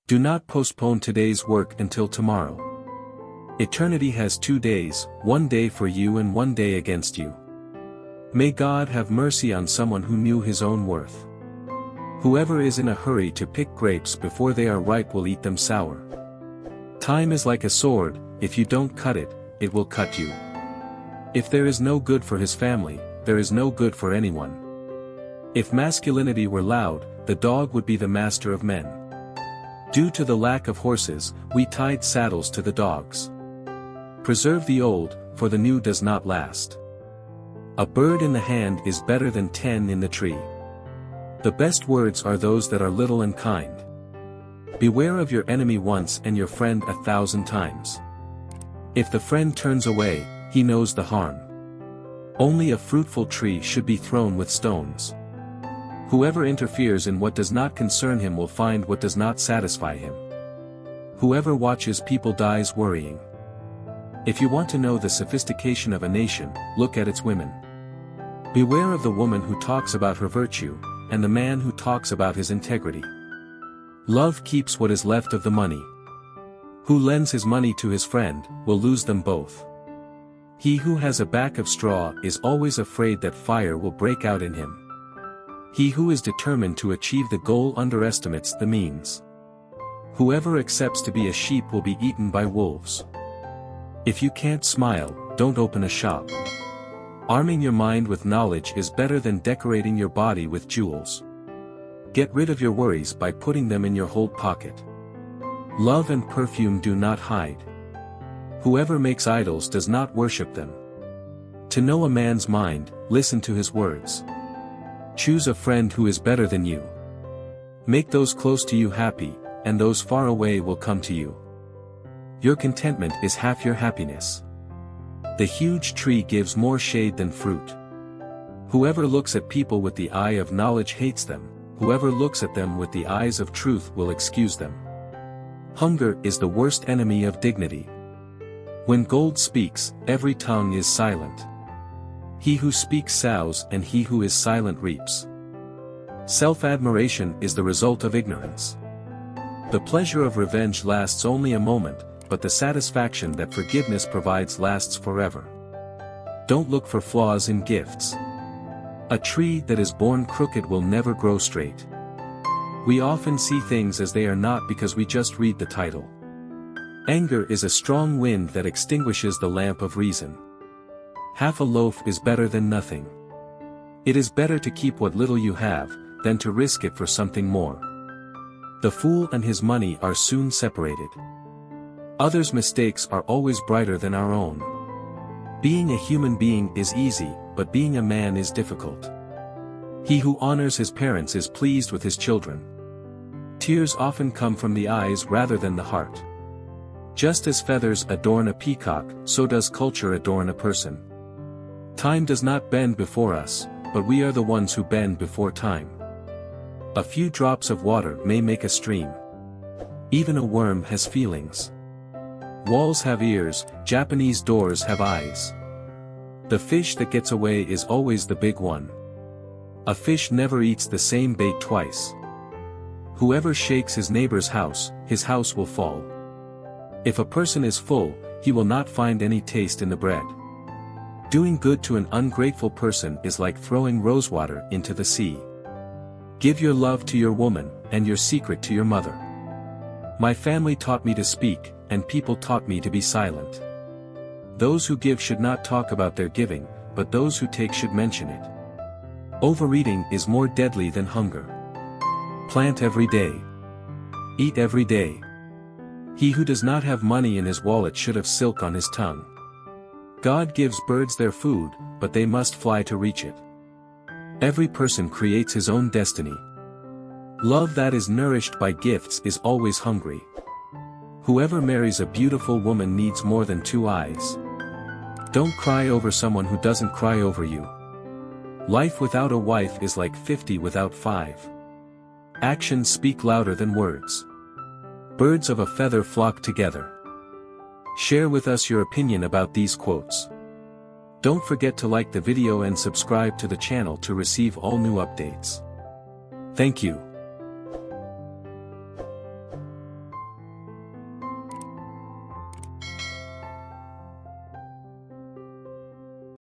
Do not postpone today's work until tomorrow. Eternity has 2 days, 1 day for you and 1 day against you. May God have mercy on someone who knew his own worth. Whoever is in a hurry to pick grapes before they are ripe will eat them sour. Time is like a sword, if you don't cut it, it will cut you. If there is no good for his family, there is no good for anyone. If masculinity were loud, the dog would be the master of men. Due to the lack of horses, we tied saddles to the dogs. Preserve the old, for the new does not last. A bird in the hand is better than 10 in the tree. The best words are those that are little and kind. Beware of your enemy once and your friend 1,000 times. If the friend turns away, he knows the harm. Only a fruitful tree should be thrown with stones. Whoever interferes in what does not concern him will find what does not satisfy him. Whoever watches people dies worrying. If you want to know the sophistication of a nation, look at its women. Beware of the woman who talks about her virtue, and the man who talks about his integrity. Love keeps what is left of the money. Who lends his money to his friend, will lose them both. He who has a back of straw is always afraid that fire will break out in him. He who is determined to achieve the goal underestimates the means. Whoever accepts to be a sheep will be eaten by wolves. If you can't smile, don't open a shop. Arming your mind with knowledge is better than decorating your body with jewels. Get rid of your worries by putting them in your hold pocket. Love and perfume do not hide. Whoever makes idols does not worship them. To know a man's mind, listen to his words. Choose a friend who is better than you. Make those close to you happy, and those far away will come to you. Your contentment is half your happiness. The huge tree gives more shade than fruit. Whoever looks at people with the eye of knowledge hates them, whoever looks at them with the eyes of truth will excuse them. Hunger is the worst enemy of dignity. When gold speaks, every tongue is silent. He who speaks sows and he who is silent reaps. Self-admiration is the result of ignorance. The pleasure of revenge lasts only a moment, but the satisfaction that forgiveness provides lasts forever. Don't look for flaws in gifts. A tree that is born crooked will never grow straight. We often see things as they are not because we just read the title. Anger is a strong wind that extinguishes the lamp of reason. Half a loaf is better than nothing. It is better to keep what little you have, than to risk it for something more. The fool and his money are soon separated. Others' mistakes are always brighter than our own. Being a human being is easy, but being a man is difficult. He who honors his parents is pleased with his children. Tears often come from the eyes rather than the heart. Just as feathers adorn a peacock, so does culture adorn a person. Time does not bend before us, but we are the ones who bend before time. A few drops of water may make a stream. Even a worm has feelings. Walls have ears, Japanese doors have eyes. The fish that gets away is always the big one. A fish never eats the same bait twice. Whoever shakes his neighbor's house, his house will fall. If a person is full, he will not find any taste in the bread. Doing good to an ungrateful person is like throwing rosewater into the sea. Give your love to your woman, and your secret to your mother. My family taught me to speak, and people taught me to be silent. Those who give should not talk about their giving, but those who take should mention it. Overeating is more deadly than hunger. Plant every day. Eat every day. He who does not have money in his wallet should have silk on his tongue. God gives birds their food, but they must fly to reach it. Every person creates his own destiny. Love that is nourished by gifts is always hungry. Whoever marries a beautiful woman needs more than 2 eyes. Don't cry over someone who doesn't cry over you. Life without a wife is like 50 without 5. Actions speak louder than words. Birds of a feather flock together. Share with us your opinion about these quotes. Don't forget to like the video and subscribe to the channel to receive all new updates. Thank you.